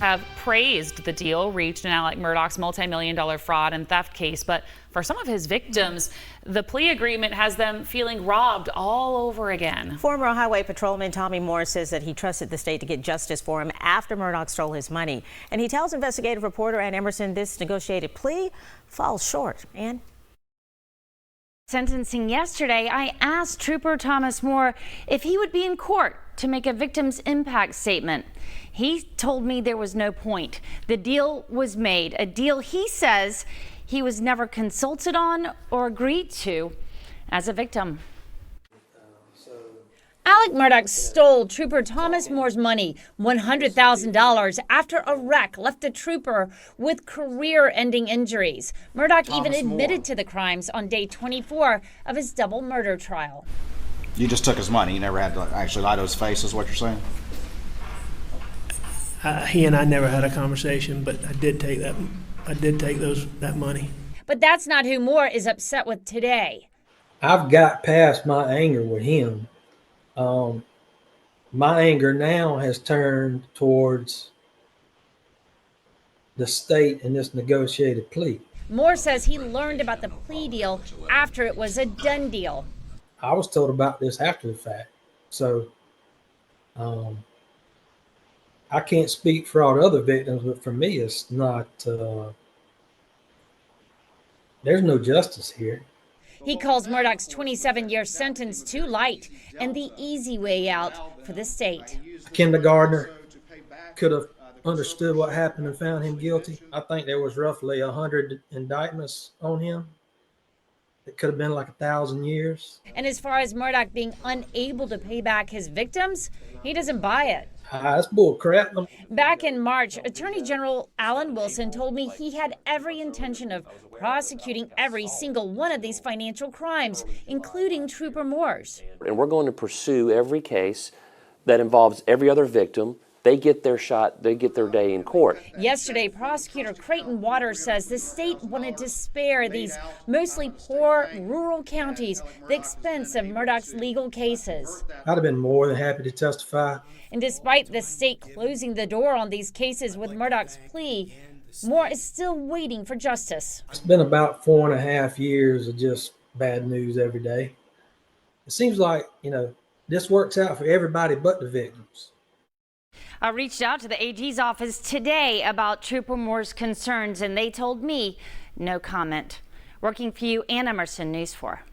have praised the deal reached in Alex Murdaugh's multi-million-dollar fraud and theft case. But for some of his victims, the plea agreement has them feeling robbed all over again. Former Highway Patrolman Tommy Moore says that he trusted the state to get justice for him after Murdaugh stole his money. And he tells investigative reporter Ann Emerson this negotiated plea falls short. Ann? Sentencing yesterday, I asked Trooper Thomas Moore if he would be in court to make a victim's impact statement. He told me there was no point. The deal was made, a deal he says he was never consulted on or agreed to as a victim. Alex Murdaugh stole Trooper Thomas Moore's money, $100,000, after a wreck left the trooper with career-ending injuries. Murdaugh even admitted to the crimes on day 24 of his double murder trial. You just took his money. You never had to actually lie to his face, is what you're saying? He and I never had a conversation, but I did take that. I did take that money. But that's not who Moore is upset with today. I've got past my anger with him. My anger now has turned towards the state in this negotiated plea. Moore says he learned about the plea deal after it was a done deal. I was told about this after the fact. So I can't speak for all the other victims, but for me, it's not, there's no justice here. He calls Murdaugh's 27-year sentence too light and the easy way out for the state. A kindergartner could have understood what happened and found him guilty. I think there was roughly 100 indictments on him. It could have been like 1,000 years. And as far as Murdaugh being unable to pay back his victims, he doesn't buy it. That's bull crap. Back in March, Attorney General Alan Wilson told me he had every intention of prosecuting every single one of these financial crimes, including Trooper Moore's. And we're going to pursue every case that involves every other victim. They get their shot, they get their day in court. Yesterday, prosecutor Creighton Waters says the state wanted to spare these mostly poor rural counties the expense of Murdaugh's legal cases. I'd have been more than happy to testify. And despite the state closing the door on these cases with Murdaugh's plea, Moore is still waiting for justice. It's been about 4.5 years of just bad news every day. It seems like, this works out for everybody but the victims. I reached out to the AG's office today about Trooper Moore's concerns, and they told me no comment. Working for you, Ann Emerson, News 4.